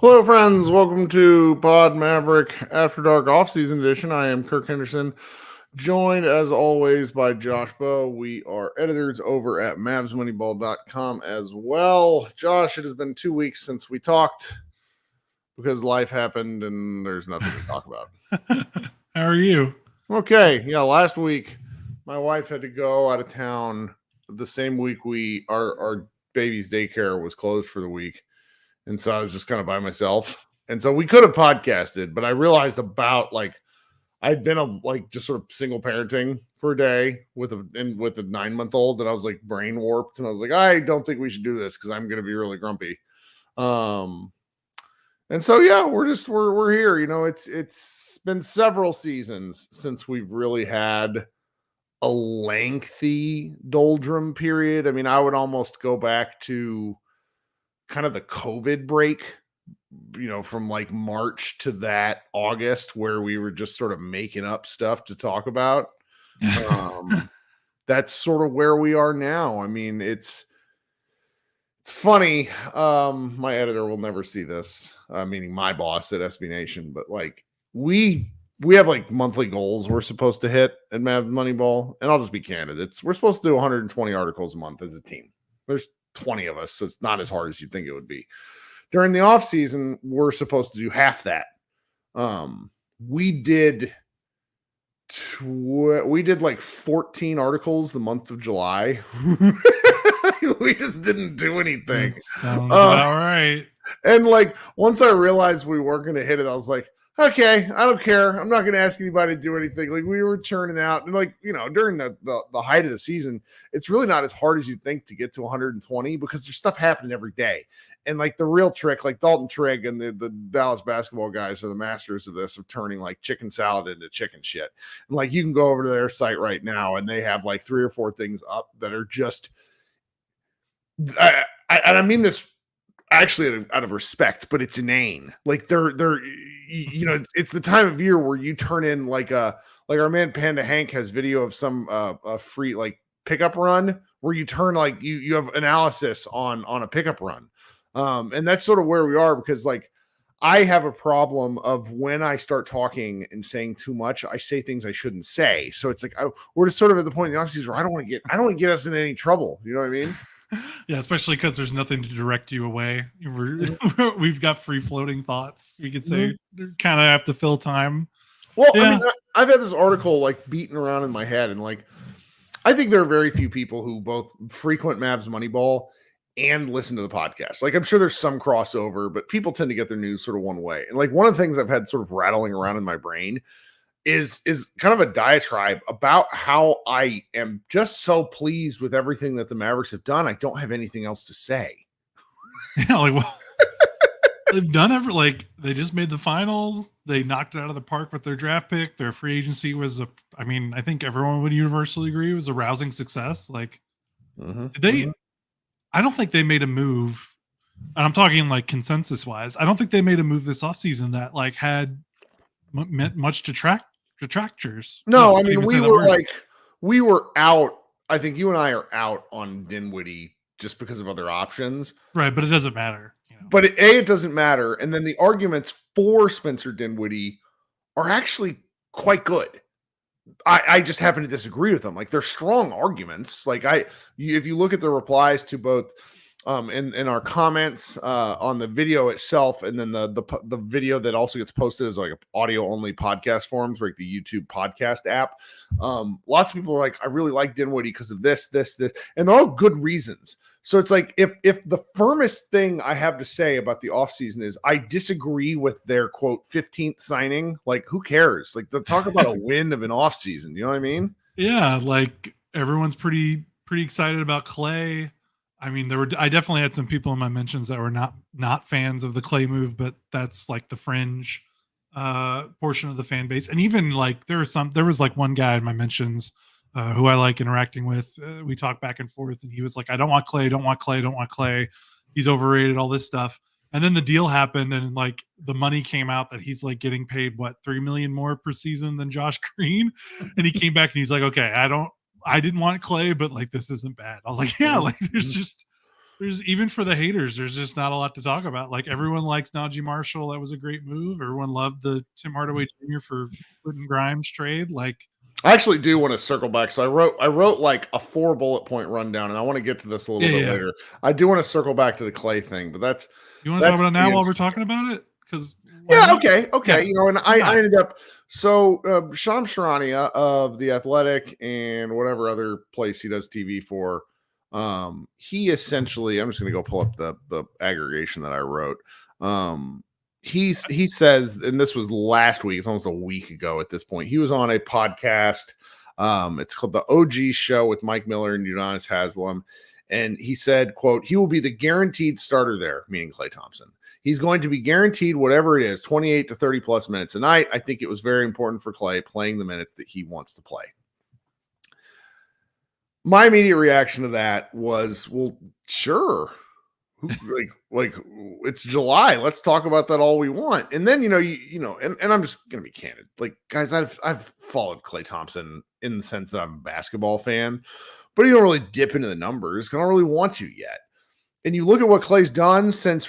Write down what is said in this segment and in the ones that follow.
Hello, friends. Welcome to Pod Maverick After Dark Off-Season Edition. I am Kirk Henderson, joined as always by Josh Bowe. We are editors over at MavsMoneyball.com as well. Josh, it has been 2 weeks since we talked because life happened and there's nothing to talk about. How are you? Okay. Yeah, last week my wife had to go out of town the same week our baby's daycare was closed for the week. And so I was just kind of by myself. And so we could have podcasted, but I realized I'd been just sort of single parenting for a day with a 9-month-old, and I was like brain warped. And I was like, I don't think we should do this because I'm going to be really grumpy. And so, yeah, we're here. You know, it's been several seasons since we've really had a lengthy doldrum period. I mean, I would almost go back to kind of the COVID break, you know, from like March to that August where we were just sort of making up stuff to talk about. That's sort of where we are now. I mean, it's funny. My editor will never see this, meaning my boss at SB Nation, but like we have like monthly goals we're supposed to hit at Mavs Moneyball, and I'll just be candid. We're supposed to do 120 articles a month as a team. There's 20 of us, so it's not as hard as you'd think it would be. During the off season, we're supposed to do half that. We did like 14 articles the month of July. We just didn't do anything. That sounds about right. And like once I realized we weren't going to hit it, I was like, okay, I don't care. I'm not going to ask anybody to do anything. Like we were churning out, and like, you know, during the height of the season, it's really not as hard as you think to get to 120 because there's stuff happening every day. And like the real trick, like Dalton Trigg and the Dallas basketball guys are the masters of this, of turning like chicken salad into chicken shit. And like you can go over to their site right now and they have like 3 or 4 things up that are just, I mean this actually out of respect, but it's inane. Like they're you know, it's the time of year where you turn in like our man Panda Hank has video of some a free like pickup run where you turn like you have analysis on a pickup run. And that's sort of where we are, because like I have a problem of when I start talking and saying too much, I say things I shouldn't say. So it's like we're just sort of at the point in the offseason where I don't want to get us in any trouble. You know what I mean? Yeah, especially because there's nothing to direct you away. We've got free floating thoughts. We could say kind of have to fill time. Well, yeah. I mean, I've had this article like beating around in my head, and like I think there are very few people who both frequent Mavs Moneyball and listen to the podcast. Like I'm sure there's some crossover, but people tend to get their news sort of one way. And like one of the things I've had sort of rattling around in my brain is kind of a diatribe about how I am just so pleased with everything that the Mavericks have done. I don't have anything else to say. Yeah, like well, they've done they just made the finals. They knocked it out of the park with their draft pick. Their free agency was I think everyone would universally agree it was a rousing success. Like I don't think they made a move, and I'm talking like consensus wise. I don't think they made a move this offseason that like had meant much detractors. No, I mean we were out. I think you and I are out on Dinwiddie just because of other options, right? But it doesn't matter. You know? But it doesn't matter. And then the arguments for Spencer Dinwiddie are actually quite good. I just happen to disagree with them. Like they're strong arguments. Like if you look at the replies to both in our comments on the video itself, and then the video that also gets posted as like an audio only podcast forums, like the YouTube podcast app. Lots of people are like, I really like Dinwiddie because of this, and they're all good reasons. So it's like if the firmest thing I have to say about the offseason is I disagree with their quote 15th signing, like who cares? Like they'll talk about a win of an offseason. You know what I mean? Yeah, like everyone's pretty excited about Klay. I mean, I definitely had some people in my mentions that were not fans of the Klay move, but that's like the fringe portion of the fan base. And even like there was like one guy in my mentions who I like interacting with. We talked back and forth, and he was like, "I don't want Klay, don't want Klay, don't want Klay. He's overrated, all this stuff." And then the deal happened, and like the money came out that he's like getting paid what $3 million more per season than Josh Green. And he came back and he's like, "Okay, I didn't want Klay, but like this isn't bad." I was like, "Yeah, like there's even for the haters, there's just not a lot to talk about. Like everyone likes Najee Marshall. That was a great move. Everyone loved the Tim Hardaway Jr. for Quentin Grimes trade. Like I actually do want to circle back. So I wrote like a 4 bullet point rundown, and I want to get to this a little bit later. I do want to circle back to the Klay thing, but that's you want to talk about it now while we're talking about it? Because okay. Yeah. You know, and I ended up Shams Charania of The Athletic and whatever other place he does TV for. He essentially, I'm just going to go pull up the aggregation that I wrote. He says, and this was last week, it's almost a week ago at this point. He was on a podcast. It's called the OG Show with Mike Miller and Udonis Haslam. And he said, quote, he will be the guaranteed starter there, meaning Klay Thompson. He's going to be guaranteed whatever it is, 28 to 30 plus minutes a night. I think it was very important for Klay playing the minutes that he wants to play. My immediate reaction to that was, well, sure. Like it's July. Let's talk about that all we want. And then, and I'm just going to be candid. Like, guys, I've followed Klay Thompson in the sense that I'm a basketball fan, but he don't really dip into the numbers. I don't really want to yet. And you look at what Klay's done since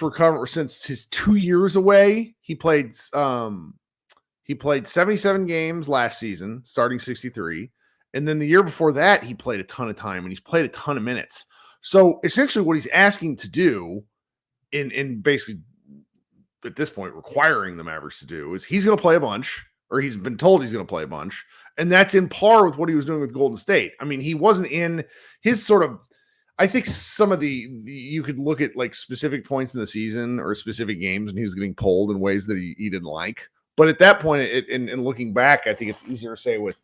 his 2 years away. He played 77 games last season, starting 63. And then the year before that, he played a ton of time and he's played a ton of minutes. So essentially what he's asking to do in basically at this point requiring the Mavericks to do is he's going to play a bunch, or he's been told he's going to play a bunch. And that's in par with what he was doing with Golden State. I mean, he wasn't in his sort of, I think some of you could look at like specific points in the season or specific games and he was getting pulled in ways that he didn't like. But at that point, in looking back, I think it's easier to say with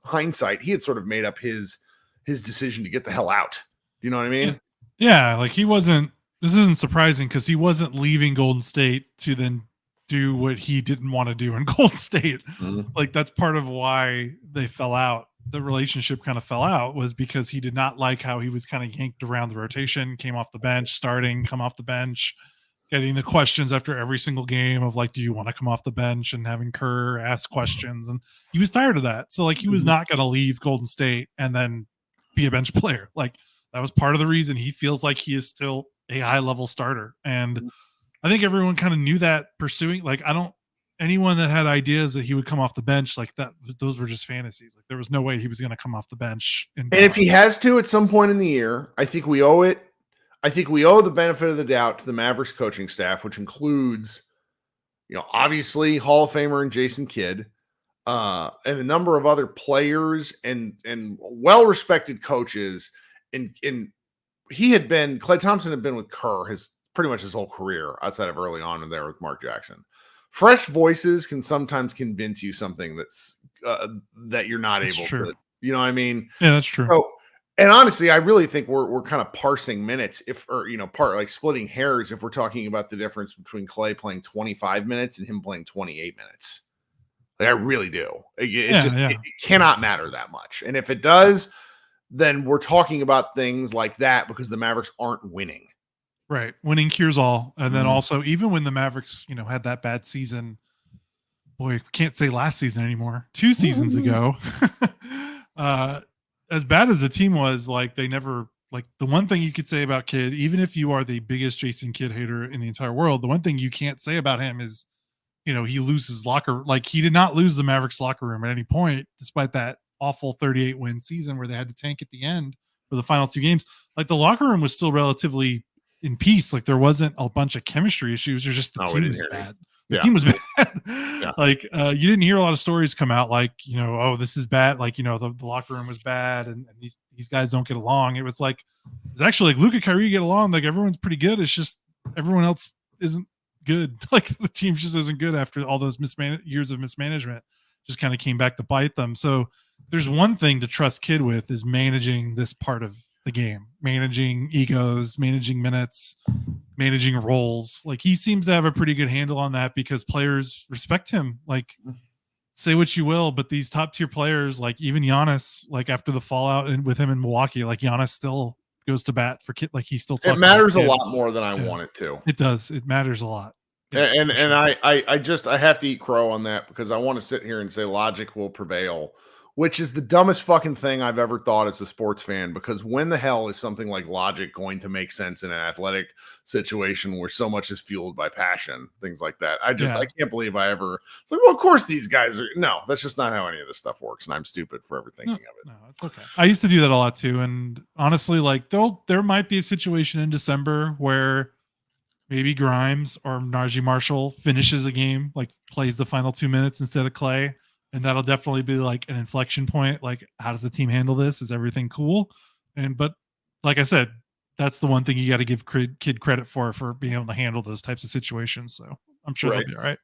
hindsight, he had sort of made up his decision to get the hell out. Do you know what I mean? Yeah, like this isn't surprising because he wasn't leaving Golden State to then do what he didn't want to do in Golden State. Mm-hmm. Like that's part of why they fell out. The relationship kind of fell out was because he did not like how he was kind of yanked around the rotation, came off the bench, come off the bench, getting the questions after every single game of like, do you want to come off the bench, and having Kerr ask questions. And he was tired of that. So like he was not going to leave Golden State and then be a bench player. Like that was part of the reason he feels like he is still a high level starter. And I think everyone kind of knew that pursuing, like, anyone that had ideas that he would come off the bench like that, those were just fantasies. Like there was no way he was going to come off the bench. And if he has to at some point in the year, I think we owe it. I think we owe the benefit of the doubt to the Mavericks coaching staff, which includes, obviously Hall of Famer and Jason Kidd, and a number of other players and well-respected coaches. And Klay Thompson had been with Kerr pretty much his whole career outside of early on and there with Mark Jackson. Fresh voices can sometimes convince you something that's that you're not able to. You know what I mean? Yeah, that's true. So, and honestly, I really think we're kind of parsing minutes splitting hairs if we're talking about the difference between Klay playing 25 minutes and him playing 28 minutes. Like I really do. It cannot matter that much. And if it does, then we're talking about things like that because the Mavericks aren't winning. Right. Winning cures all. And then also, even when the Mavericks, had that bad season, boy, can't say last season anymore, 2 seasons ago, as bad as the team was, like they never, like the one thing you could say about Kidd, even if you are the biggest Jason Kidd hater in the entire world, the one thing you can't say about him is, he loses like he did not lose the Mavericks locker room at any point, despite that awful 38 win season where they had to tank at the end for the final 2 games. Like the locker room was still relatively in peace. Like there wasn't a bunch of chemistry issues. There's just the team was bad. The team was bad. Yeah. Like you didn't hear a lot of stories come out like, oh, this is bad. Like, the locker room was bad and these these guys don't get along. It was actually like Luke and Kyrie get along. Like everyone's pretty good. It's just everyone else isn't good. Like the team just isn't good after all those years of mismanagement. Just kind of came back to bite them. So there's one thing to trust Kid with is managing this part of the game, managing egos, managing minutes, managing roles. Like he seems to have a pretty good handle on that because players respect him. Like say what you will, but these top tier players, like even Giannis, like after the fallout with him in Milwaukee, like Giannis still goes to bat for Kid. Like he still talks. It matters a lot more than I want it to. It does. It matters a lot. Yes, and I have to eat crow on that because I want to sit here and say logic will prevail, which is the dumbest fucking thing I've ever thought as a sports fan. Because when the hell is something like logic going to make sense in an athletic situation where so much is fueled by passion, things like that? I can't believe I ever. It's like, well, of course these guys are. No, that's just not how any of this stuff works, and I'm stupid for ever thinking of it. No, it's okay. I used to do that a lot too, and honestly, like there might be a situation in December where maybe Grimes or Najee Marshall finishes a game, like plays the final 2 minutes instead of Klay. And that'll definitely be like an inflection point. Like, how does the team handle this? Is everything cool? But like I said, that's the one thing you got to give Kid credit for being able to handle those types of situations. So I'm sure they'll be all right.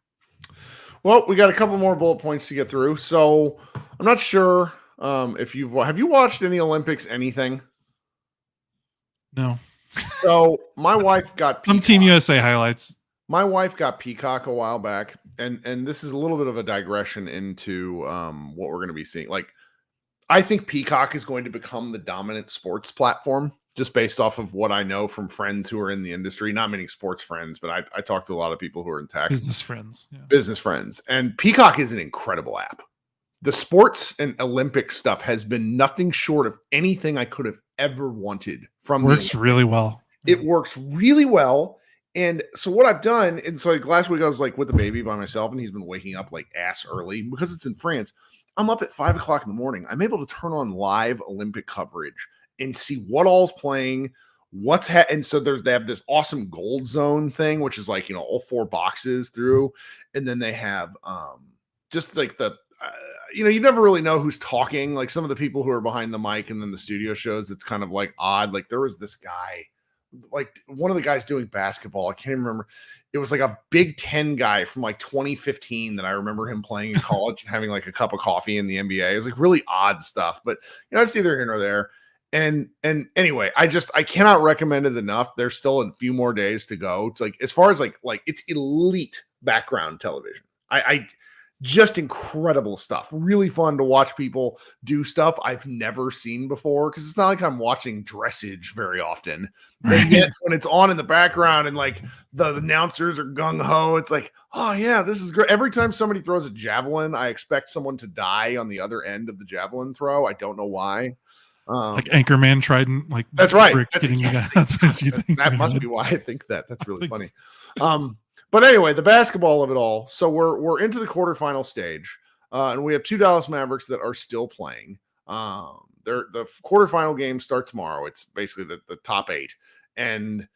Well, we got a couple more bullet points to get through. So I'm not sure if have you watched any Olympics, anything? No. So my wife got some Team USA highlights. My wife got Peacock a while back, and this is a little bit of a digression into what we're going to be seeing. Like, I think Peacock is going to become the dominant sports platform, just based off of what I know from friends who are in the industry. Not many sports friends, but I talk to a lot of people who are in tech. Business friends. Yeah. Business friends. And Peacock is an incredible app. The sports and Olympic stuff has been nothing short of anything I could have ever wanted from works really well. It works really well. And so what I've done, and so like last week I was like with the baby by myself, and he's been waking up like ass early because it's in France. I'm up at 5 o'clock in the morning. I'm able to turn on live Olympic coverage and see what all's playing, and so they have this awesome gold zone thing, which is like, all 4 boxes through, and then they have just like the you never really know who's talking. Like some of the people who are behind the mic, and then the studio shows, it's kind of like odd. Like there was this guy, like one of the guys doing basketball. I can't even remember. It was like a Big Ten guy from like 2015 that I remember him playing in college and having like a cup of coffee in the NBA. It was like really odd stuff, but it's neither here nor there. And anyway, I cannot recommend it enough. There's still a few more days to go. It's like, as far as like it's elite background television. I just incredible stuff. Really fun to watch people do stuff I've never seen before, because it's not like I'm watching dressage very often. Right. Yet when it's on in the background and like the announcers are gung-ho, it's like, oh yeah, this is great. Every time somebody throws a javelin, I expect someone to die on the other end of the javelin throw. I don't know why. Like Anchorman Trident, like that's right. That must be why I think that. That's really funny. But anyway, the basketball of it all. So we're into the quarterfinal stage, and we have 2 Dallas Mavericks that are still playing. The quarterfinal games start tomorrow. It's basically the top 8, and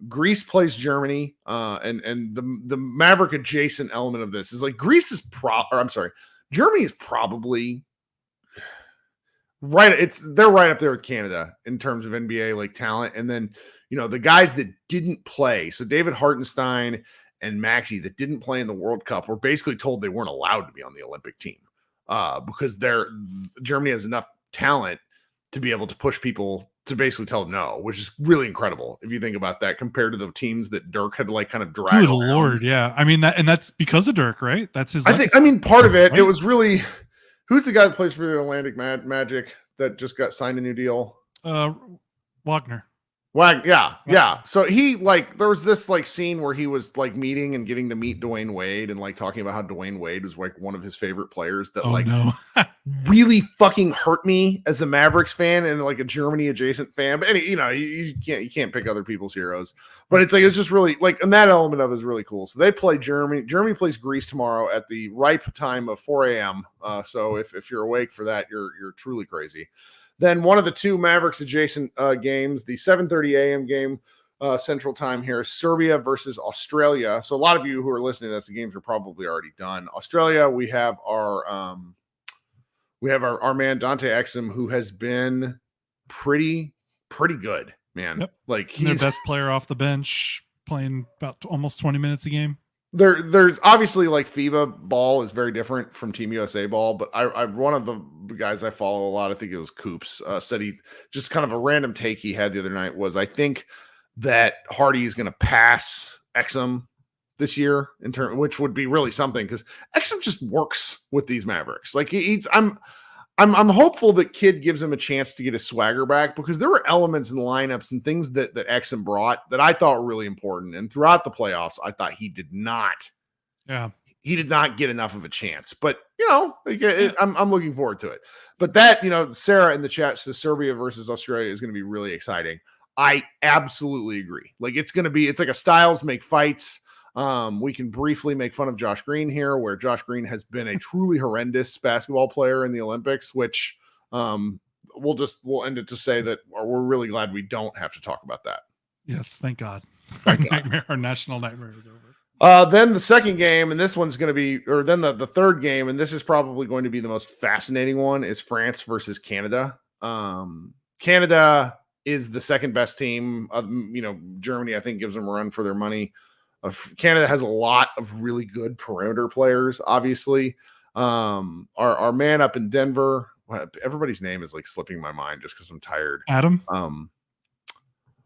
Greece plays Germany. And the Maverick adjacent element of this is like Germany is probably right. They're right up there with Canada in terms of NBA like talent, and then. The guys that didn't play, so David Hartenstein and Maxey that didn't play in the World Cup were basically told they weren't allowed to be on the Olympic team because Germany has enough talent to be able to push people to basically tell them no, which is really incredible if you think about that compared to the teams that Dirk had to like kind of drag. Good Lord, yeah. I mean that's because of Dirk, right? That's his. Part of it. Right? It was really who's the guy that plays for the Atlantic Magic that just got signed a new deal? Wagner. Well, yeah. So he there was this scene where he was getting to meet Dwayne Wade and talking about how Dwayne Wade was one of his favorite players that really fucking hurt me as a Mavericks fan and a Germany adjacent fan. But you can't pick other people's heroes. But it's just really and that element of it is really cool. So they play Germany. Germany plays Greece tomorrow at the ripe time of 4 a.m. So if you're awake for that, you're truly crazy. Then one of the 2 Mavericks adjacent games, the 7:30 a.m. game Central Time here, Serbia versus Australia. So a lot of you who are listening to this, the games are probably already done. Australia, we have our We have our man Dante Exum, who has been pretty good, man. Yep. Like And their he's best player off the bench, playing about almost 20 minutes a game. there's obviously like FIBA ball is very different from Team USA ball, but I one of the guys I follow a lot, I think it was Coops, said he just kind of a random take he had the other night was, I think that Hardy is going to pass Exum this year in turn, which would be really something because Exum just works with these Mavericks. Like I'm hopeful that Kid gives him a chance to get his swagger back because there were elements in the lineups and things that Exum brought that I thought were really important. And throughout the playoffs, I thought he did not get enough of a chance. But I'm looking forward to it. But that, Sarah in the chat says Serbia versus Australia is going to be really exciting. I absolutely agree. Like it's like a styles make fights. We can briefly make fun of Josh Green here, where Josh Green has been a truly horrendous basketball player in the Olympics, which we'll end it to say that we're really glad we don't have to talk about that. Yes, thank God. Our national nightmare is over. Then the second game, and this one's going to be, or then the third game, and this is probably going to be the most fascinating one, is France versus Canada. Canada is the second best team. Germany, I think, gives them a run for their money. Canada has a lot of really good perimeter players, obviously. Our man up in Denver, everybody's name is like slipping my mind just because I'm tired. Adam?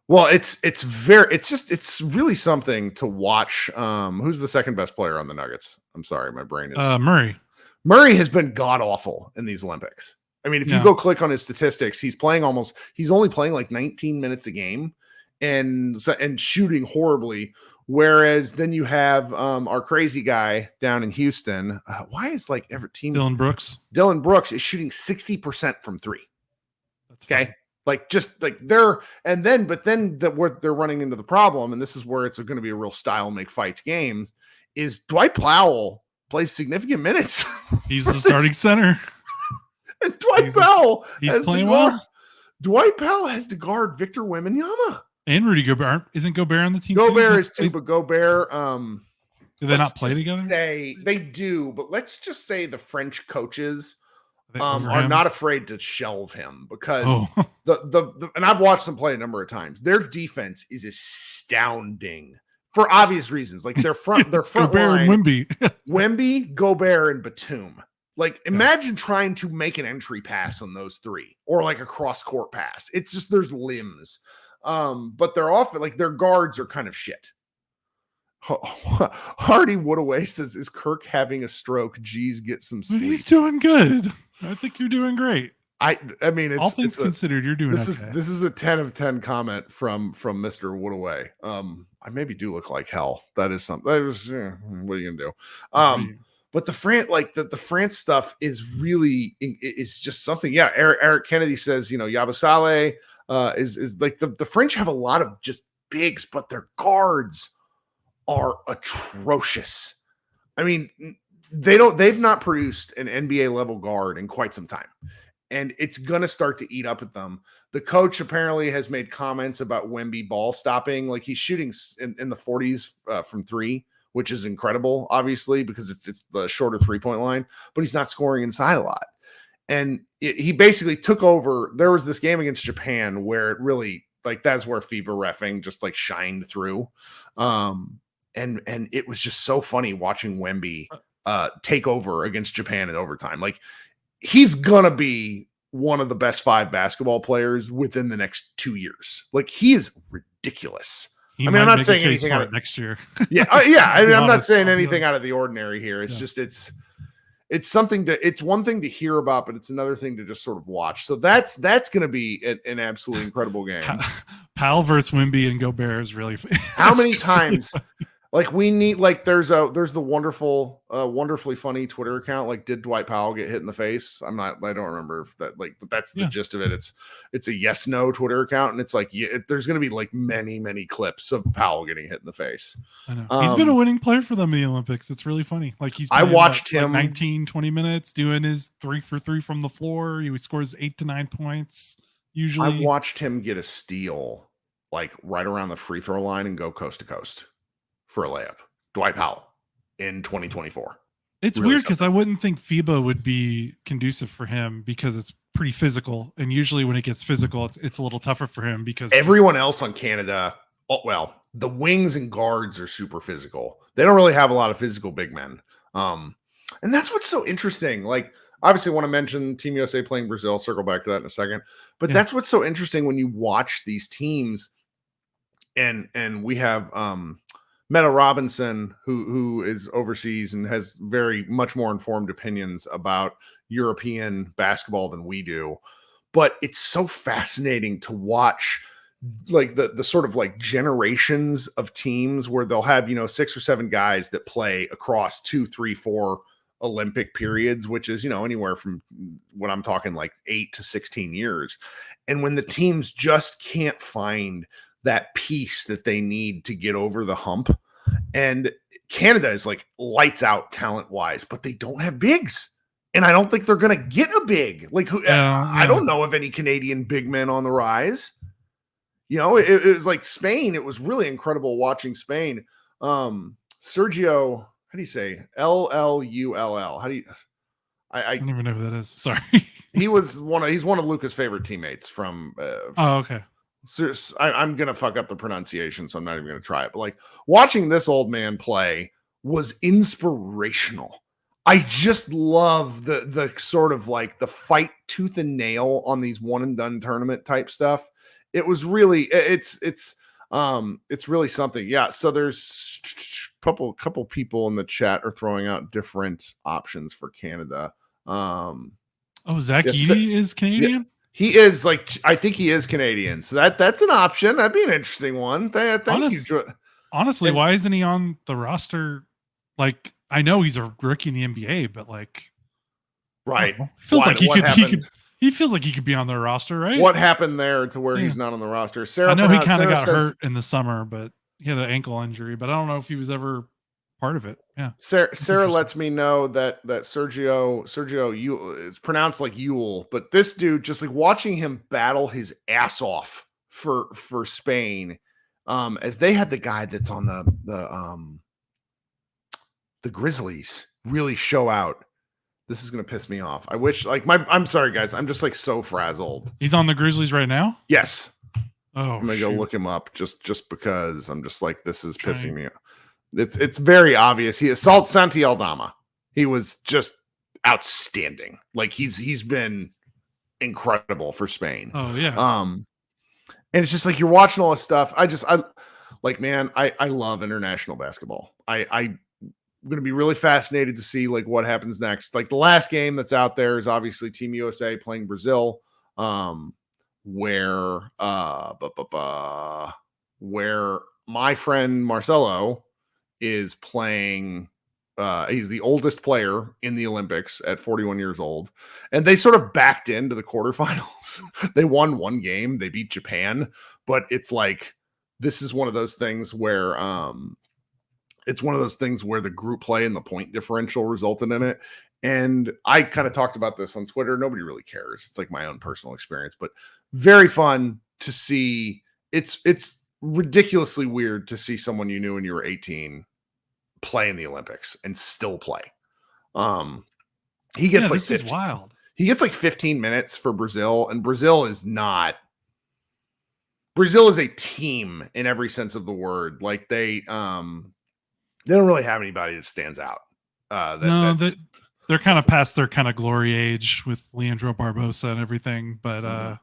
Well, it's really something to watch. Who's the second best player on the Nuggets? I'm sorry, my brain is Murray. Murray has been god awful in these Olympics. I mean, if you go click on his statistics, he's only playing like 19 minutes a game and shooting horribly. Whereas then you have our crazy guy down in Houston. Why is like every team Dylan Brooks? Dylan Brooks is shooting 60% from three. That's okay. Funny. Like just like they're running into the problem, and this is where it's going to be a real style make fights game. Is Dwight Powell plays significant minutes? He's the starting center, and Dwight Powell he's playing well. Dwight Powell has to guard Victor Wembanyama and Rudy Gobert. Isn't Gobert on the team? Gobert is too, but Gobert. Do they not play together? They do, but let's just say the French coaches are not afraid to shelve him because and I've watched them play a number of times. Their defense is astounding for obvious reasons. Like their front line, and Wemby, Gobert, and Batum. Like imagine trying to make an entry pass on those three or like a cross court pass. It's just there's limbs. But they're often like their guards are kind of shit. Hardy Woodaway says, "Is Kirk having a stroke? Geez, get some sleep." He's doing good. I think you're doing great. I mean, it's, all things considered, you're doing this okay. This is a 10 of 10 comment from Mr. Woodaway. I maybe do look like hell. That is something. That was what are you gonna do? But the France stuff is really it's just something. Yeah, Eric Kennedy says, Yabusele is like the French have a lot of just bigs, but their guards are atrocious. I mean, they've not produced an NBA level guard in quite some time, and it's gonna start to eat up at them. The coach apparently has made comments about Wemby ball stopping, like he's shooting in the 40s from three, which is incredible, obviously, because it's the shorter 3-point line, but he's not scoring inside a lot. And he basically took over. There was this game against Japan where it really, like, that's where FIBA reffing just like shined through. And it was just so funny watching Wemby take over against Japan in overtime. Like, he's gonna be one of the best 5 basketball players within the next 2 years. Like, he is ridiculous. I'm not saying anything out of next year. Yeah. I mean, I'm not saying anything out of the ordinary here. It's just, it's something it's one thing to hear about, but it's another thing to just sort of watch. So that's going to be an absolutely incredible game. Powell versus Wemby and Gobert is really how many times like we need, like there's the wonderfully funny Twitter account. Like, did Dwight Powell get hit in the face? I don't remember if that, like, but that's the gist of it. It's a yes, no Twitter account. And it's like, there's going to be like many clips of Powell getting hit in the face. I know. He's been a winning player for them in the Olympics. It's really funny. Like I watched him 19-20 minutes doing his 3 for 3 from the floor. He scores 8 to 9 points. Usually I watched him get a steal like right around the free throw line and go coast to coast for a layup. Dwight Powell in 2024. It's really weird because I something. wouldn't think FIBA would be conducive for him because it's pretty physical, and usually when it gets physical, it's a little tougher for him because Everyone else on Canada, well, the wings and guards are super physical. They don't really have a lot of physical big men. And that's what's so interesting. Like, obviously, want to mention Team USA playing Brazil. Circle back to that in a second. But that's what's so interesting when you watch these teams. And we have Meta Robinson, who is overseas and has very much more informed opinions about European basketball than we do. But it's so fascinating to watch, like the sort of like generations of teams where they'll have 6 or 7 guys that play across 2, 3, 4 Olympic periods, which is anywhere from what I'm talking like 8 to 16 years. And when the teams just can't find that piece that they need to get over the hump, and Canada is like lights out talent wise, but they don't have bigs. And I don't think they're going to get a big. Like, I don't know of any Canadian big men on the rise. It was like Spain. It was really incredible watching Spain. Sergio, how do you say Lull? How do you? I don't even know who that is. Sorry. He's one of Luca's favorite teammates from. Oh, okay. I'm gonna fuck up the pronunciation, so I'm not even gonna try it. But like watching this old man play was inspirational. I just love the sort of like the fight tooth and nail on these one and done tournament type stuff. It was really it's really something. Yeah. So there's couple people in the chat are throwing out different options for Canada. Zach Edey is Canadian. Yeah, he is I think he is Canadian. So that's an option. That'd be an interesting one. Thank you. Honestly, why isn't he on the roster? Like, I know he's a rookie in the NBA, but like, right. Feels like he feels like he could be on their roster, right? What happened there to where he's not on the roster? Sarah, I know he kind of got hurt in the summer, but he had an ankle injury, but I don't know if he was ever part of it. Yeah. Sarah lets me know that Sergio it's pronounced like Yule, but this dude, just like watching him battle his ass off for Spain, as they had the guy that's on the Grizzlies really show out. This is gonna piss me off. I wish I'm sorry guys, I'm just like so frazzled. He's on the Grizzlies right now? Yes. Oh, I'm gonna go look him up just because I'm just like, this is pissing me off. It's very obvious. He assaults Santi Aldama. He was just outstanding. Like he's been incredible for Spain. Oh yeah. And it's just like you're watching all this stuff. I love international basketball. I'm going to be really fascinated to see like what happens next. Like the last game that's out there is obviously Team USA playing Brazil, where my friend Marcelo is playing. He's the oldest player in the Olympics at 41 years old, and they sort of backed into the quarterfinals. They won one game, they beat Japan, but it's like this is one of those things where the group play and the point differential resulted in it. And I kind of talked about this on Twitter. Nobody really cares. It's like my own personal experience, but very fun to see. It's ridiculously weird to see someone you knew when you were 18 play in the Olympics and still play. He gets this is wild. He gets like 15 minutes for Brazil, and Brazil is a team in every sense of the word. Like they don't really have anybody that stands out. They're kind of past their kind of glory age with Leandro Barbosa and everything, but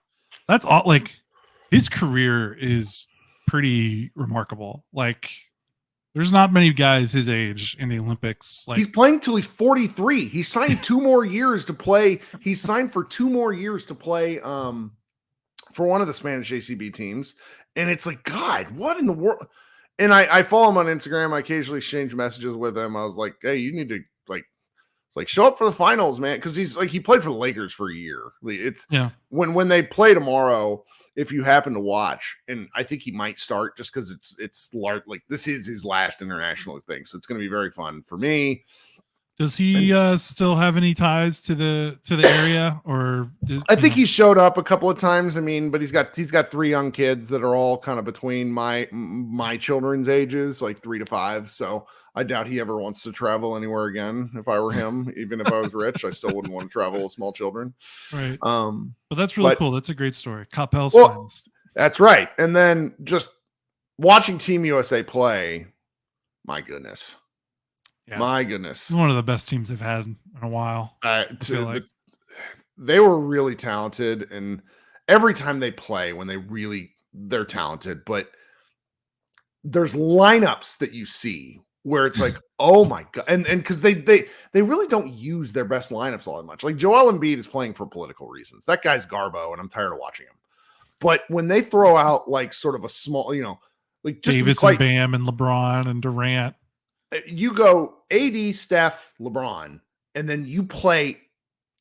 that's all. Like his career is pretty remarkable. Like there's not many guys his age in the Olympics. Like he's playing till he's 43. He signed 2 more years to play. He's signed for 2 more years to play for one of the Spanish ACB teams. And it's like, God, what in the world? And I follow him on Instagram. I occasionally exchange messages with him. I was like, hey, you need to show up for the finals, man. Cause he played for the Lakers for a year. It's when they play tomorrow, if you happen to watch, and I think he might start just cause it's large. Like this is his last international thing. So it's going to be very fun for me. Does he still have any ties to the area, or I think he showed up a couple of times. I mean, but he's got 3 young kids that are all kind of between my children's ages, like 3 to 5. So I doubt he ever wants to travel anywhere again. If I were him, even if I was rich, I still wouldn't want to travel with small children. Right. But that's really cool. That's a great story. Coppell's finest. That's right. And then just watching Team USA play, my goodness. Yeah. My goodness. It's one of the best teams they've had in a while. They were really talented, and every time they play, when they're talented, but there's lineups that you see where it's like, oh my God. And because they really don't use their best lineups all that much. Like Joel Embiid is playing for political reasons. That guy's Garbo, and I'm tired of watching him. But when they throw out like sort of a small, like just Davis and Bam and LeBron and Durant, you go AD, Steph, LeBron, and then you play,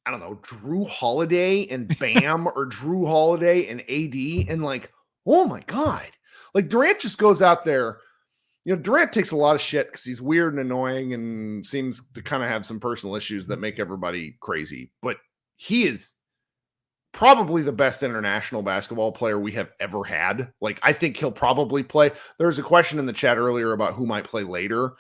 I don't know, Drew Holiday and Bam or Drew Holiday and AD, and like, oh my God. Like Durant just goes out there. Durant takes a lot of shit because he's weird and annoying and seems to kind of have some personal issues that make everybody crazy. But he is probably the best international basketball player we have ever had. Like, I think he'll probably play. There was a question in the chat earlier about who might play later.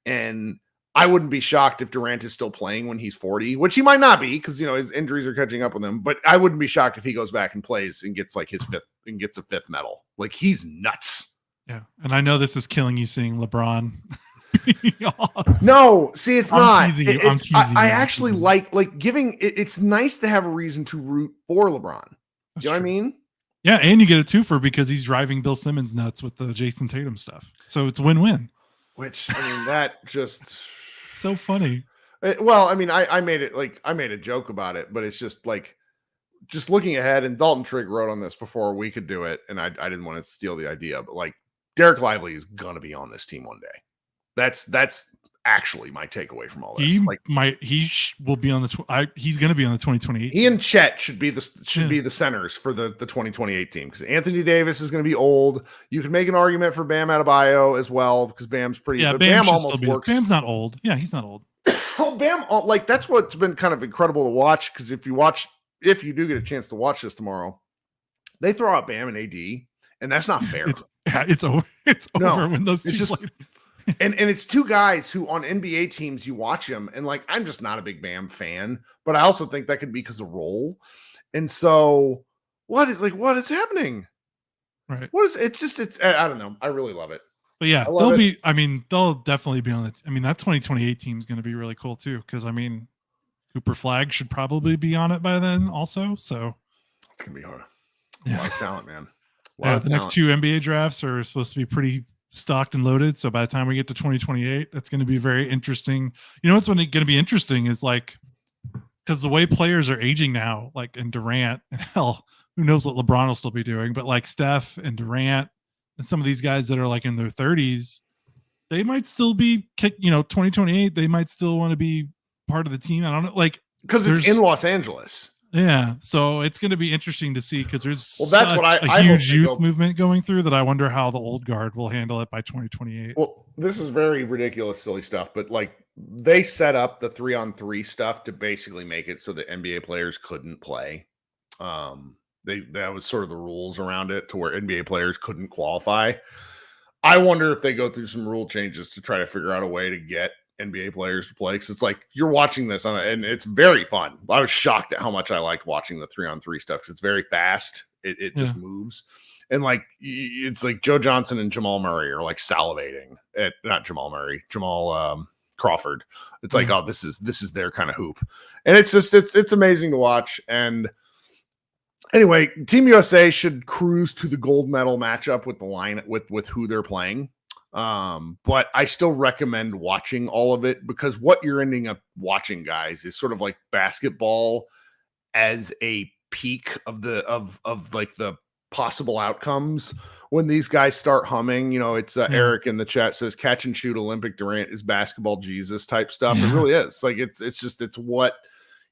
And I wouldn't be shocked if Durant is still playing when he's 40, which he might not be because, his injuries are catching up with him. But I wouldn't be shocked if he goes back and plays and gets like his fifth medal. Like, he's nuts. Yeah. And I know this is killing you seeing LeBron. No, see, it's not. Teasing you. I'm teasing I actually like giving it's nice to have a reason to root for LeBron. You know what I mean? Yeah, and you get a twofer because he's driving Bill Simmons nuts with the Jason Tatum stuff. So it's win-win. Which, I mean, that just so funny. Well, I mean, I made a joke about it, but it's just like just looking ahead, and Dalton Trigg wrote on this before we could do it, and I didn't want to steal the idea, but like Derek Lively is gonna be on this team one day. That's actually my takeaway from all this. He will be on he's going to be on the 2028. He and Chet should be the centers for the 2028 team because Anthony Davis is going to be old. You can make an argument for Bam Adebayo as well because Bam's pretty. Yeah, Bam almost works. Bam's not old. Yeah, he's not old. Oh, Bam, like that's what's been kind of incredible to watch because if you do get a chance to watch this tomorrow, they throw out Bam and AD, and that's not fair. It's over. It's over when those two play. And it's two guys who on NBA teams you watch them and like I'm just not a big Bam fan, but I also think that could be because of role. And so what is happening? Right. It's I don't know. I really love it. But yeah, they'll definitely be on it. I mean, that 2028 team is going to be really cool too. Cause I mean, Cooper Flag should probably be on it by then also. So it's gonna be hard. A lot of talent, man. The next 2 NBA drafts are supposed to be pretty stocked and loaded. So by the time we get to 2028, that's going to be very interesting. What's going to be interesting is like, because the way players are aging now, like in Durant, and hell, who knows what LeBron will still be doing, but like Steph and Durant and some of these guys that are like in their 30s, they might still be 2028. They might still want to be part of the team. I don't know, like because it's in Los Angeles. Yeah, so it's going to be interesting to see because there's a huge youth movement going through that I wonder how the old guard will handle it by 2028. Well, this is very ridiculous, silly stuff, but like they set up the 3-on-3 stuff to basically make it so that NBA players couldn't play. That was sort of the rules around it to where NBA players couldn't qualify. I wonder if they go through some rule changes to try to figure out a way to get NBA players to play because it's like you're watching this and it's very fun. I was shocked at how much I liked watching the 3-on-3 stuff because it's very fast. It just moves, and like it's like Joe Johnson and Jamal Murray are like salivating at not Jamal Murray, Jamal Crawford. It's like, oh, this is their kind of hoop, and it's just it's amazing to watch. And anyway, Team USA should cruise to the gold medal matchup with the line with who they're playing. But I still recommend watching all of it because what you're ending up watching, guys, is sort of like basketball as a peak of like the possible outcomes when these guys start humming. It's Eric in the chat says catch and shoot Olympic Durant is basketball Jesus type stuff. It really is. Like it's what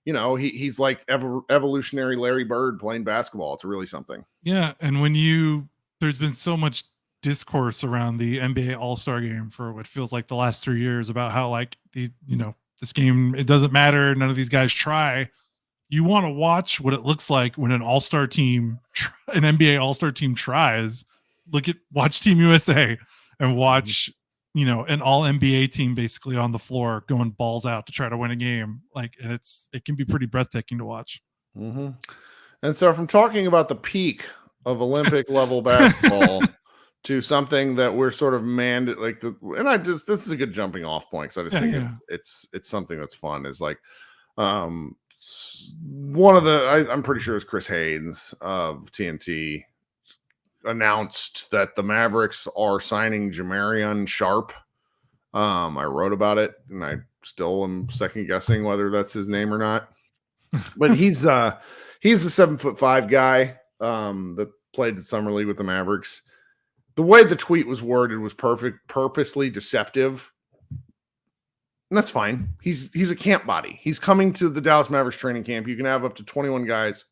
he's like evolutionary Larry Bird playing basketball. It's really something. Yeah, and there's been so much discourse around the NBA All-Star game for what feels like the last 3 years about how like the this game, it doesn't matter. None of these guys try. You want to watch what it looks like when an all-star team, an NBA all-star team tries. Watch Team USA and watch, an all NBA team basically on the floor going balls out to try to win a game. And it can be pretty breathtaking to watch. Mm-hmm. And so from talking about the peak of Olympic level basketball to something that we're sort of this is a good jumping off point. Cause I just think it's something that's fun is like, one of I'm pretty sure it's Chris Haynes of TNT announced that the Mavericks are signing Jamarion Sharp. I wrote about it and I still am second guessing whether that's his name or not, but he's the 7'5" guy that played in summer league with the Mavericks. The way the tweet was worded was purposely deceptive. And that's fine. He's a camp body. He's coming to the Dallas Mavericks training camp. You can have up to 21 guys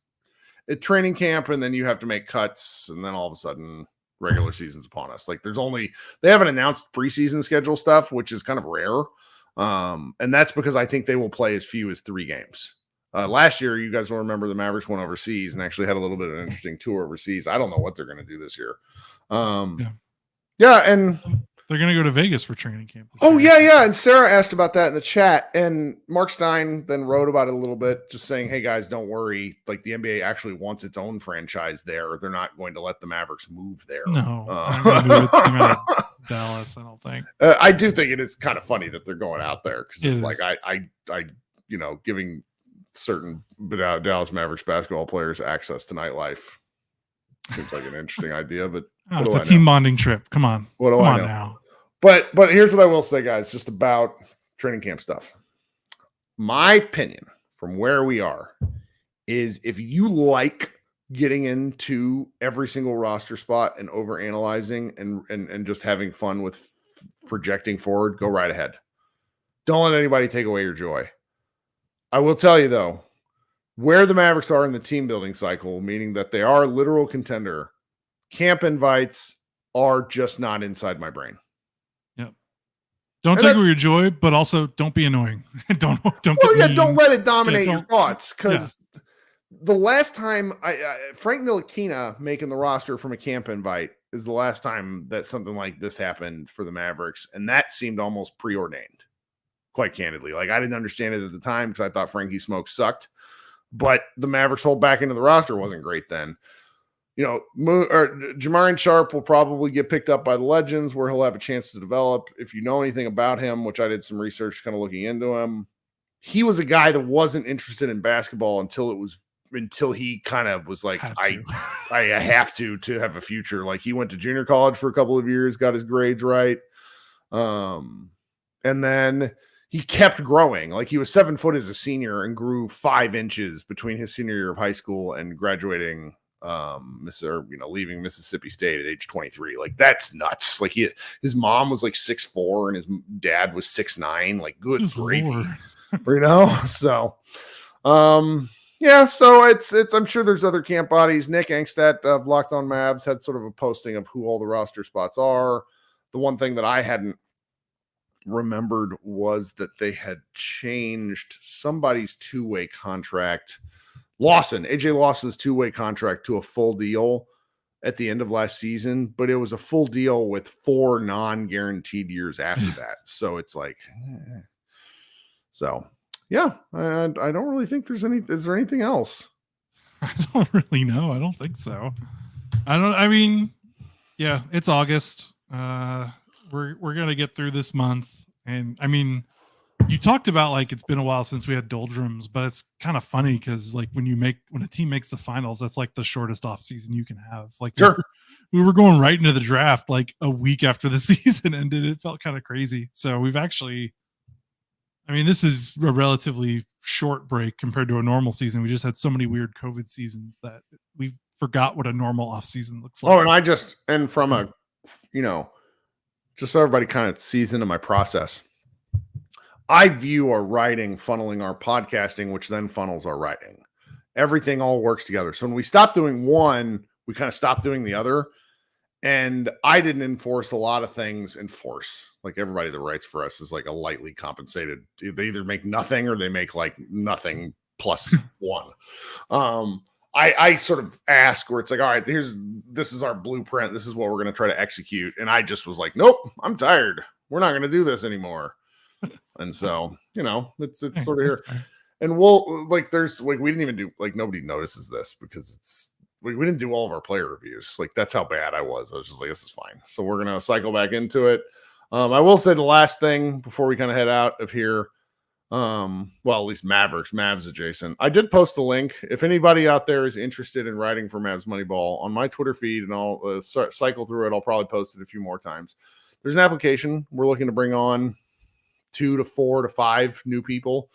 at training camp, and then you have to make cuts, and then all of a sudden regular season's upon us. They haven't announced preseason schedule stuff, which is kind of rare. And that's because I think they will play as few as 3 games. Last year, you guys will remember the Mavericks went overseas and actually had a little bit of an interesting tour overseas. I don't know what they're going to do this year. And they're going to go to Vegas for training camp. Oh, yeah. And Sarah asked about that in the chat. And Mark Stein then wrote about it a little bit, just saying, hey, guys, don't worry. The NBA actually wants its own franchise there. They're not going to let the Mavericks move there. No. I'm going to move it to Dallas, I don't think. I do think it is kind of funny that they're going out there because it's like I giving certain Dallas Mavericks basketball players access to nightlife seems like an interesting idea, but it's a team bonding trip. Come on. What do I know? Now. But here's what I will say, guys, just about training camp stuff. My opinion from where we are is if you like getting into every single roster spot and overanalyzing and just having fun with projecting forward, go right ahead. Don't let anybody take away your joy. I will tell you, though, where the Mavericks are in the team building cycle, meaning that they are a literal contender, camp invites are just not inside my brain. Yep. Don't take away your joy, but also don't be annoying. don't let it dominate your thoughts, because the last time Frank Ntilikina making the roster from a camp invite is the last time that something like this happened for the Mavericks, and that seemed almost preordained, quite candidly. I didn't understand it at the time because I thought Frankie Smoke sucked, but the Mavericks hold back into the roster wasn't great then. Jamarion Sharp will probably get picked up by the Legends, where he'll have a chance to develop. If you know anything about him, which I did some research kind of looking into him, he was a guy that wasn't interested in basketball until he kind of was like, I have to have a future. He went to junior college for a couple of years, got his grades right. And then he kept growing. He was 7 foot as a senior and grew 5 inches between his senior year of high school and graduating leaving Mississippi State at age 23. That's nuts. His mom was 6'4" and his dad was 6'9". Good gravy. So so it's I'm sure there's other camp bodies. Nick Angstadt of Locked On Mavs had sort of a posting of who all the roster spots are. The one thing that I hadn't remembered was that they had changed somebody's 2-way contract. AJ Lawson's 2-way contract to a full deal at the end of last season, but it was a full deal with 4 non-guaranteed years after that. So it's I don't really think is there anything else? I don't really know. I don't think so. It's August. We're going to get through this month. And you talked about it's been a while since we had doldrums, but it's kind of funny because when a team makes the finals, that's the shortest off season you can have. Sure. We were going right into the draft a week after the season ended. It felt kind of crazy. So we've actually, this is a relatively short break compared to a normal season. We just had so many weird COVID seasons that we forgot what a normal off season looks like. Oh, and from a, just so everybody kind of sees into my process, I view our writing funneling our podcasting, which then funnels our writing. Everything all works together. So when we stop doing one, we kind of stop doing the other. And I didn't enforce a lot of things. Like everybody that writes for us is like a lightly compensated. They either make nothing or they make like nothing plus one. I sort of ask where it's like, all right, this is our blueprint. This is what we're going to try to execute. And I just was like, nope, I'm tired. We're not going to do this anymore. And so, it's sort of here. And we'll like, there's like, we didn't even do like, nobody notices this because it's, we didn't do all of our player reviews. Like that's how bad I was. I was just like, this is fine. So we're going to cycle back into it. I will say the last thing before we kind of head out of here, well, at least Mavs adjacent. I did post a link. If anybody out there is interested in writing for Mavs Moneyball on my Twitter feed, and I'll cycle through it. I'll probably post it a few more times. There's an application. We're looking to bring on 2 to 4 to 5 new people.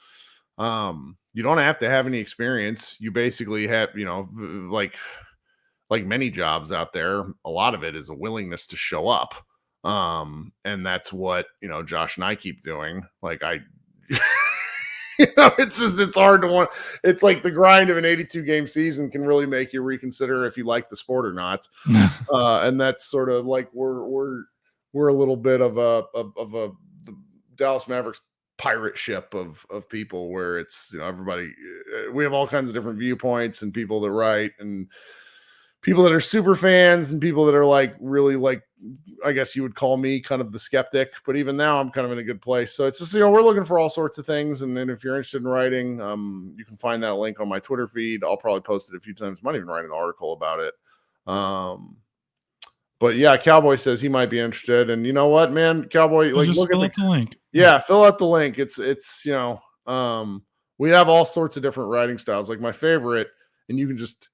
You don't have to have any experience. You basically have, like many jobs out there, a lot of it is a willingness to show up. And that's what, Josh and I keep doing. Like it's hard to want. It's like the grind of an 82 game season can really make you reconsider if you like the sport or not. And that's sort of like we're a little bit of the Dallas Mavericks pirate ship of people where it's everybody. We have all kinds of different viewpoints and people that write and people that are super fans and people that are like really like, I guess you would call me kind of the skeptic, but even now I'm kind of in a good place. So it's just, we're looking for all sorts of things. And then if you're interested in writing, you can find that link on my Twitter feed. I'll probably post it a few times. Might even write an article about it. But yeah, Cowboy says he might be interested. And you know what, man, Cowboy, like just look at the link. Yeah, fill out the link. It's we have all sorts of different writing styles. Like my favorite, and you can just,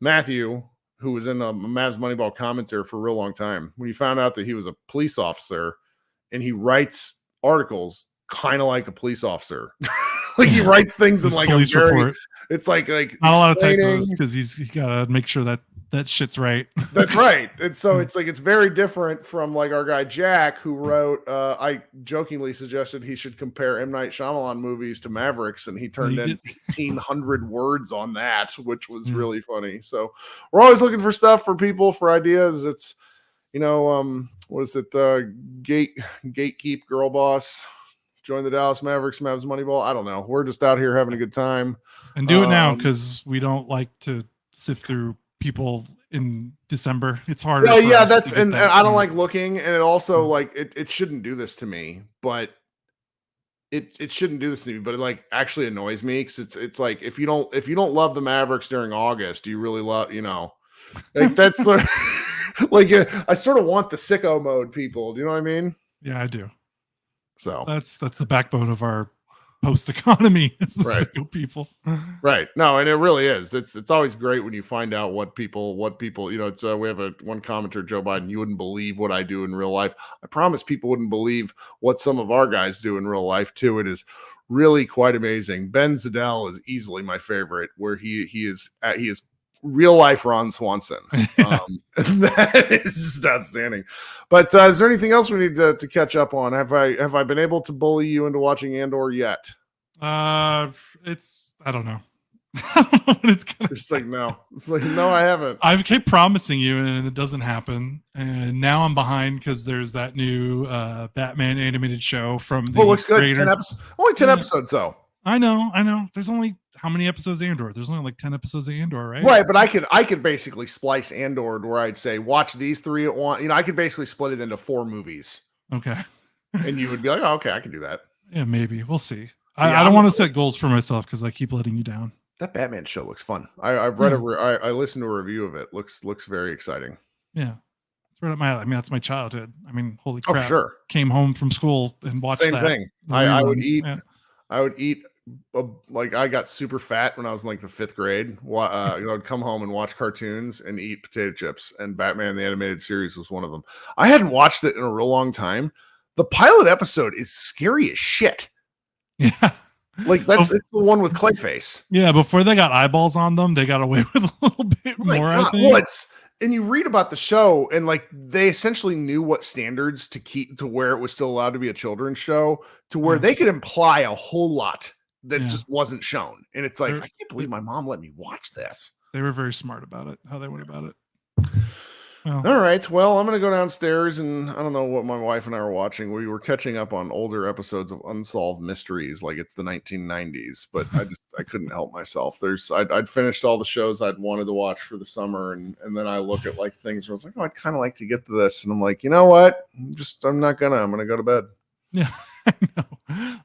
Matthew, who was in a Mavs Moneyball commentary for a real long time, when he found out that he was a police officer and he writes articles kind of like a police officer. Like he writes things in like police report. It's like not a lot of typos because he's got to make sure that shit's right. That's right. And so it's like it's very different from like our guy Jack, who wrote I jokingly suggested he should compare M. Night Shyamalan movies to Mavericks, and he turned in 1,800 words on that, which was really funny. So we're always looking for stuff for people, for ideas. It's what is it, gatekeep girl boss, join the Dallas Mavericks Mavs Moneyball. I don't know, we're just out here having a good time. And do it now, because we don't like to sift through people in December. It's harder. Yeah, that's and I don't like looking, and it also like it shouldn't do this to me, but it shouldn't do this to me, but it like actually annoys me because it's like if you don't love the Mavericks during August, do you really love like that's sort of, like I sort of want the sicko mode people. Do you know what I mean? Yeah, I do. So that's the backbone of our post economy is the right. sicko people. Right. No, and it really is. It's always great when you find out what people it's we have one commenter, Joe Biden, you wouldn't believe what I do in real life. I promise people wouldn't believe what some of our guys do in real life too. It is really quite amazing. Ben Zadell is easily my favorite, where he is real life Ron Swanson. That is just outstanding. But is there anything else we need to catch up on? Have I been able to bully you into watching Andor yet? I don't know. I don't know what it's gonna. It's like no. It's like no, I haven't. I keep promising you, and it doesn't happen. And now I'm behind because there's that new Batman animated show from the looks good. creator. 10 episodes. Only 10 episodes though. I know. There's only how many episodes of Andor? There's only like 10 episodes of Andor, right? Right, but I could basically splice Andor where I'd say watch these 3 at once. I could basically split it into 4 movies. Okay. And you would be like, oh, okay, I can do that. Yeah, maybe. We'll see. I don't want to set goals for myself because I keep letting you down. That Batman show looks fun. I've read I listened to a review of it. Looks very exciting. Yeah. It's right up my alley. I mean, that's my childhood. I mean, holy crap. Oh, sure. Came home from school and watched Same that. thing. I would eat. Yeah. I would eat. Like I got super fat when I was in like the 5th grade. I would come home and watch cartoons and eat potato chips, and Batman the Animated Series was one of them. I hadn't watched it in a real long time. The pilot episode is scary as shit. Yeah. Like it's the one with Clayface. Yeah, before they got eyeballs on them, they got away with a little bit more, I think. And you read about the show, and like they essentially knew what standards to keep to where it was still allowed to be a children's show, to where they could imply a whole lot that just wasn't shown. And it's like, I can't believe my mom let me watch this. They were very smart about it, how they went about it. Well, All right. Well, I'm going to go downstairs and I don't know what my wife and I were watching. We were catching up on older episodes of Unsolved Mysteries, like it's the 1990s, but I couldn't help myself. I'd finished all the shows I'd wanted to watch for the summer. And then I look at like things where I was like, oh, I'd kind of like to get to this. And I'm like, you know what? I'm going to go to bed. yeah, I know.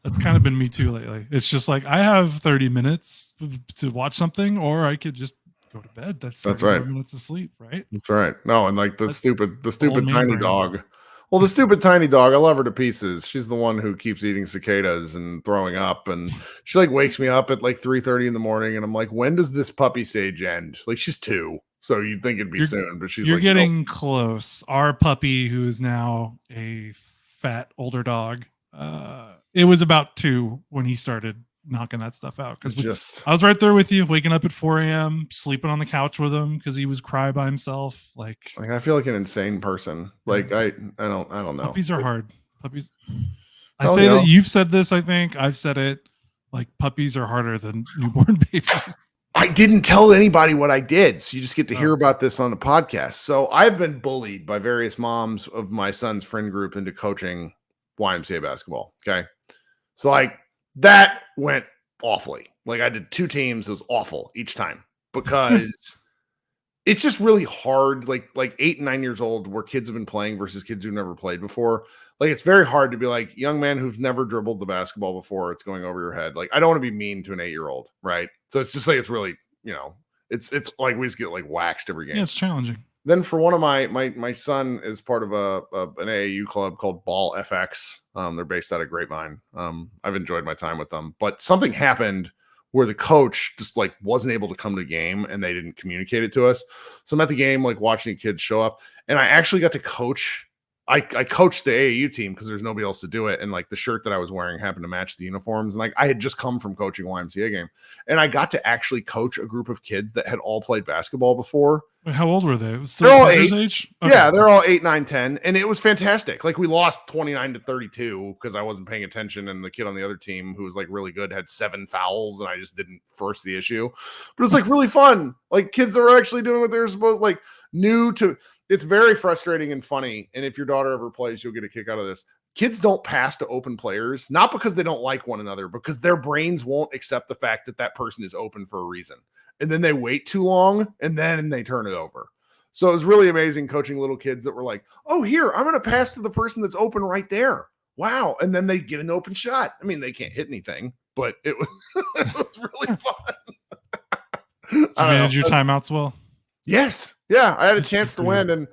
That's kind of been me too lately. It's just like I have 30 minutes to watch something, or I could just go to bed. That's 30 right. minutes of sleep, right? That's right. No, and like the That's stupid old man tiny brain. dog. Well, the stupid tiny dog, I love her to pieces. She's the one who keeps eating cicadas and throwing up, and she like wakes me up at like 3:30 in the morning, and I'm like, when does this puppy stage end? Like she's 2, so you'd think it'd be soon, but she's You're like, getting nope. close. Our puppy, who is now a fat older dog, it was about 2 when he started knocking that stuff out. Because I was right there with you, waking up at 4 a.m., sleeping on the couch with him because he was cry by himself. Like I feel like an insane person. Like I don't know. Puppies are hard. Puppies. I Hell say yeah. that you've said this. I think I've said it. Like puppies are harder than newborn babies. I didn't tell anybody what I did, so you just get to hear about this on the podcast. So I've been bullied by various moms of my son's friend group into coaching YMCA basketball. Okay. So like that went awfully. Like I did 2 teams. It was awful each time because it's just really hard. Like 8 and 9 years old where kids have been playing versus kids who've never played before. Like it's very hard to be like young man who's never dribbled the basketball before. It's going over your head. Like I don't want to be mean to an 8-year-old. Right. So it's just like, it's really, it's like we just get like waxed every game. Yeah, it's challenging. Then for one of my son is part of an AAU club called Ball FX. They're based out of Grapevine. I've enjoyed my time with them, but something happened where the coach just like wasn't able to come to the game and they didn't communicate it to us. So I'm at the game, like watching the kids show up, and I actually got to coach. I coached the AAU team because there's nobody else to do it. And like the shirt that I was wearing happened to match the uniforms. And like I had just come from coaching a YMCA game, and I got to actually coach a group of kids that had all played basketball before. Wait, how old were they? They're all 8. Age? Okay. Yeah, they're all 8, 9, 10. And it was fantastic. Like we lost 29-32 because I wasn't paying attention. And the kid on the other team who was like really good had 7 fouls, and I just didn't force the issue. But it was like really fun. Like kids that were actually doing what they were supposed, like new to. It's very frustrating and funny. And if your daughter ever plays, you'll get a kick out of this. Kids don't pass to open players, not because they don't like one another, because their brains won't accept the fact that that person is open for a reason. And then they wait too long and then they turn it over. So it was really amazing coaching little kids that were like, oh, here, I'm going to pass to the person that's open right there. Wow. And then they get an open shot. I mean, they can't hit anything, but it was, it was really fun. You manage your timeouts well? Yes. Yeah. I had a chance to win, and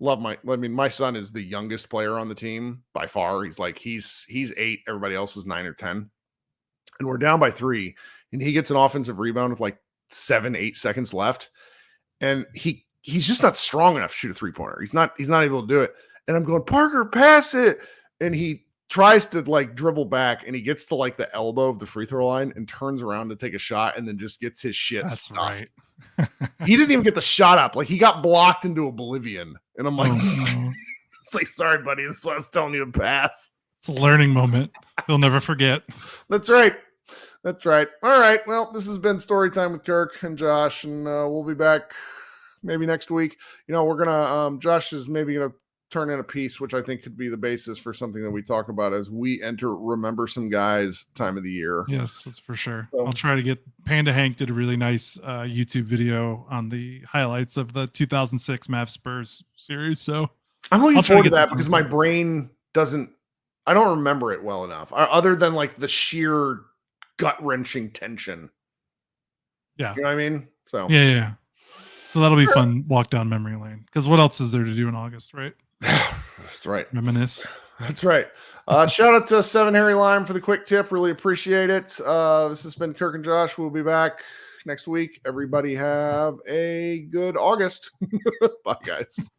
my son is the youngest player on the team by far. He's 8. Everybody else was 9 or 10. And we're down by 3, and he gets an offensive rebound with like 7-8 seconds left. And he's just not strong enough to shoot a 3-pointer. He's not able to do it. And I'm going, Parker, pass it. And he tries to like dribble back, and he gets to like the elbow of the free throw line and turns around to take a shot, and then just gets his shit stuffed. Right. He didn't even get the shot up. Like he got blocked into oblivion. And I'm like, it's like, sorry, buddy. This is what I was telling you to pass. It's a learning moment. He'll never forget. That's right. That's right. All right. Well, this has been Story Time with Kirk and Josh, and we'll be back maybe next week. We're going to, Josh is maybe going to turn in a piece, which I think could be the basis for something that we talk about as we enter Remember Some Guys time of the year. Yes, that's for sure. So, I'll try to get Panda Hank did a really nice YouTube video on the highlights of the 2006 Mavs Spurs series. So I'm looking forward to that because my brain I don't remember it well enough other than like the sheer gut wrenching tension. Yeah. You know what I mean? So yeah. So that'll be fun walk down memory lane, because what else is there to do in August, right? That's right. Reminisce. That's right. Shout out to 7 Harry Lime for the quick tip. Really appreciate it. This has been Kirk and Josh. We'll be back next week. Everybody have a good August. Bye, guys.